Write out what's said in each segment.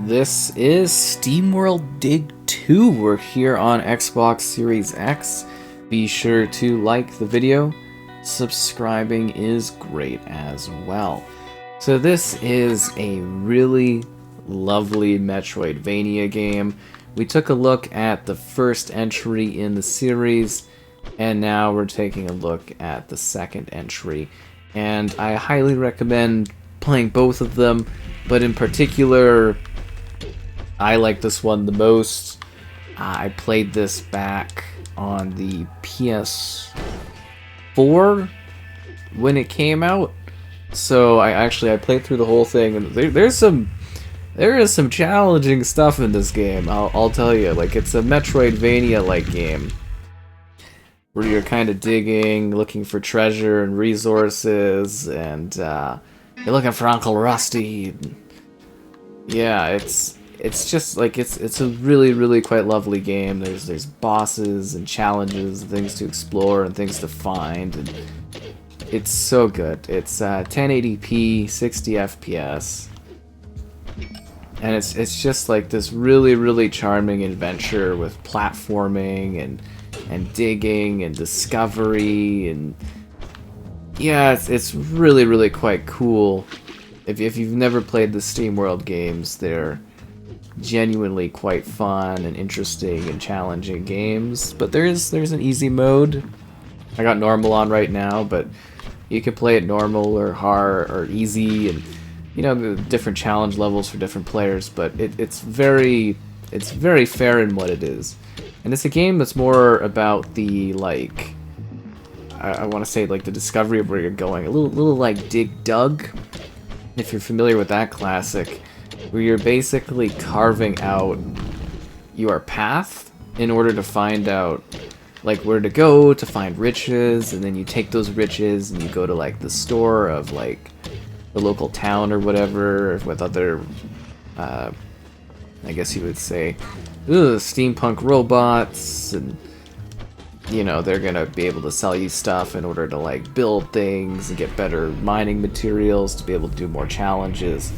This is SteamWorld Dig 2. We're here on Xbox Series X. Be sure to like the video. Subscribing is great as well. So this is a really lovely Metroidvania game. We took a look at the first entry in the series, and now we're taking a look at the second entry. And I highly recommend playing both of them, but in particular, I like this one the most. I played this back on the PS4 when it came out. So I played through the whole thing, and there is some challenging stuff in this game. I'll tell you, like, it's a Metroidvania-like game where you're kind of digging, looking for treasure and resources, and you're looking for Uncle Rusty. Yeah, it's just like it's a really quite lovely game. There's bosses and challenges, and things to explore and things to find, and it's so good. It's 1080p, 60 FPS, and it's just like this really charming adventure with platforming and digging and discovery, and yeah, it's really quite cool. If you've never played the SteamWorld games, they're genuinely quite fun and interesting and challenging games. But there's an easy mode. I got normal on right now, but you can play it normal or hard or easy, and you know, the different challenge levels for different players. But it's very fair in what it is, and it's a game that's more about the, like, I want to say, like, the discovery of where you're going. A little like Dig Dug, if you're familiar with that classic, where you're basically carving out your path in order to find out, like, where to go to find riches, and then you take those riches and you go to, like, the store of, like, the local town or whatever, with other, I guess you would say, steampunk robots, and, you know, they're gonna be able to sell you stuff in order to, like, build things and get better mining materials to be able to do more challenges.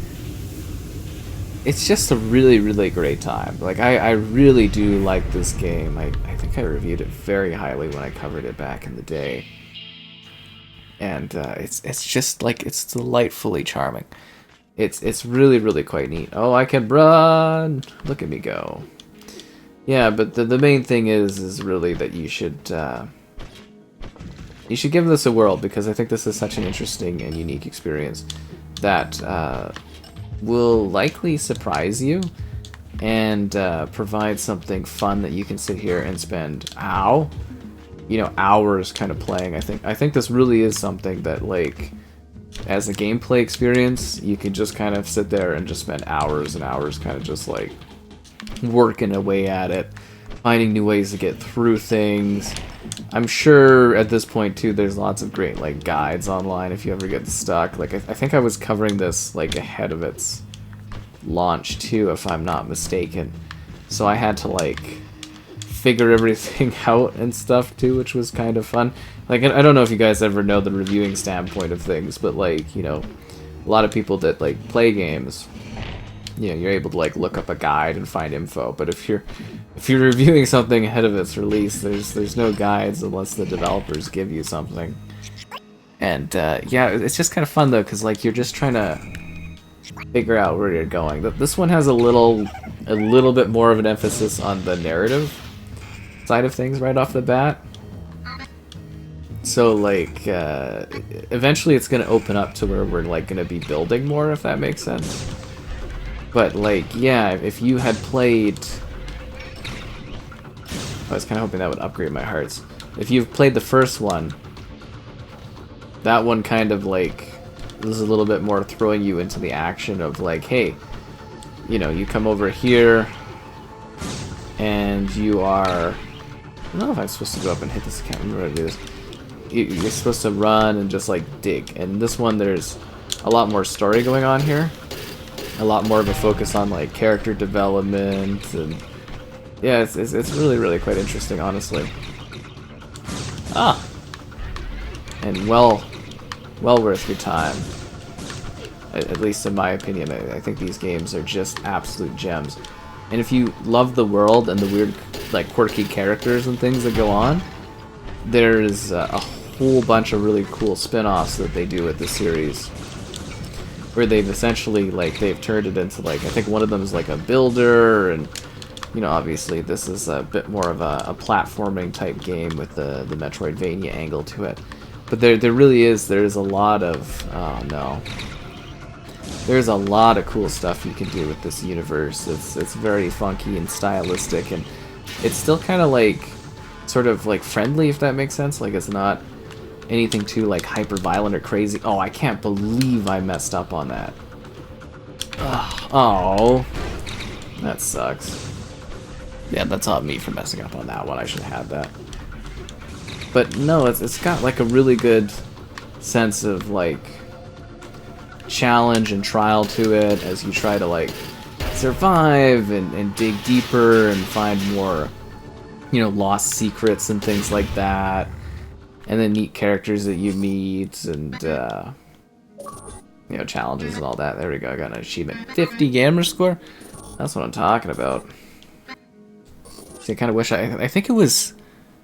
It's just a really great time. Like, I really do like this game. I think I reviewed it very highly when I covered it back in the day. And it's just, like, it's delightfully charming. It's really quite neat. Oh, I can run! Look at me go. Yeah, but the main thing is really that you should give this a whirl, because I think this is such an interesting and unique experience that will likely surprise you and provide something fun that you can sit here and spend hours kind of playing. I think this really is something that, like, as a gameplay experience, you can just kind of sit there and just spend hours and hours kind of just, like, working away at it, finding new ways to get through things. I'm sure at this point too there's lots of great, like, guides online if you ever get stuck. Like, I think I was covering this, like, ahead of its launch too, if I'm not mistaken, so I had to, like, figure everything out and stuff too, which was kind of fun. Like, I don't know if you guys ever know the reviewing standpoint of things, but, like, you know, a lot of people that, like, play games, you know, you're able to, like, look up a guide and find info. But if you're reviewing something ahead of its release, there's no guides unless the developers give you something. And yeah, it's just kind of fun though, because, like, you're just trying to figure out where you're going. This one has a little bit more of an emphasis on the narrative side of things right off the bat. So, like, eventually it's gonna open up to where we're, like, gonna be building more, if that makes sense. But, like, yeah, if you had played... I was kind of hoping that would upgrade my hearts. If you've played the first one, that one kind of, like, was a little bit more throwing you into the action of, like, hey, you know, you come over here, and you are... I don't know if I'm supposed to go up and hit this. I can't remember how to do this. You're supposed to run and just, like, dig. And this one, there's a lot more story going on here. A lot more of a focus on, like, character development, and yeah, it's really quite interesting, honestly. And well worth your time. At least in my opinion, I think these games are just absolute gems. And if you love the world and the weird, like, quirky characters and things that go on, there's a whole bunch of really cool spin-offs that they do with the series, where they've essentially, like, they've turned it into, like, I think one of them is like a builder, and, you know, obviously this is a bit more of a platforming type game with the Metroidvania angle to it. But there really is, there's a lot of, oh no. There's a lot of cool stuff you can do with this universe. It's very funky and stylistic, and it's still kind of like, sort of like friendly, if that makes sense. Like, it's not anything too like hyper violent or crazy. Oh, I can't believe I messed up on that. Ugh. Oh, that sucks. Yeah, that's on me for messing up on that one. I should have had that. But no, it's got like a really good sense of like challenge and trial to it as you try to like survive and dig deeper and find more, you know, lost secrets and things like that, and then neat characters that you meet, and you know, challenges and all that. There we go, I got an achievement. 50 gamer score? That's what I'm talking about. See, I kind of wish I think it was,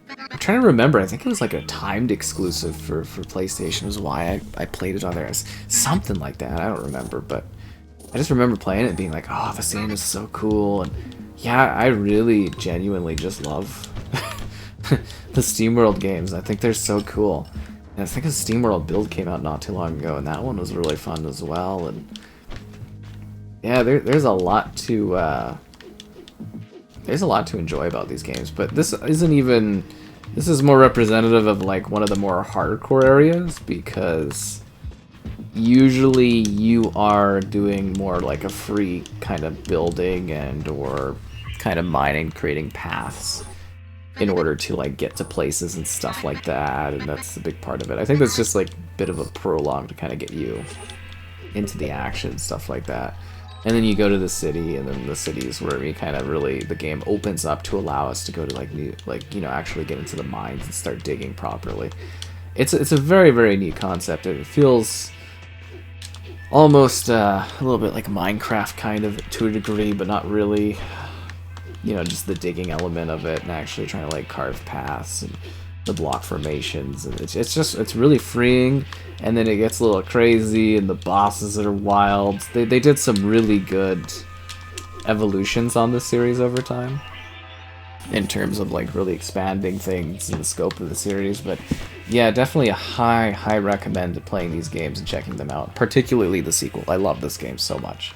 I'm trying to remember, I think it was like a timed exclusive for PlayStation was why I played it on there. It's something like that, I don't remember, but I just remember playing it and being like, oh, this game is so cool. And yeah, I really genuinely just love the SteamWorld games. I think they're so cool. And I think a SteamWorld build came out not too long ago, and that one was really fun as well. And yeah, there's a lot to enjoy about these games. But this isn't even, this is more representative of like one of the more hardcore areas, because usually you are doing more like a free kind of building and or kind of mining, creating paths in order to like get to places and stuff like that, and that's the big part of it. I think that's just like a bit of a prologue to kind of get you into the action, stuff like that. And then you go to the city, and then the city is where we kind of really, the game opens up to allow us to go to like new, like, you know, actually get into the mines and start digging properly. It's a very, very neat concept. It feels almost a little bit like Minecraft kind of to a degree, but not really. You know, just the digging element of it and actually trying to like carve paths and the block formations, and it's really freeing. And then it gets a little crazy, and the bosses that are wild. They did some really good evolutions on this series over time in terms of like really expanding things in the scope of the series. But yeah, definitely a high recommend playing these games and checking them out, particularly the sequel. I love this game so much.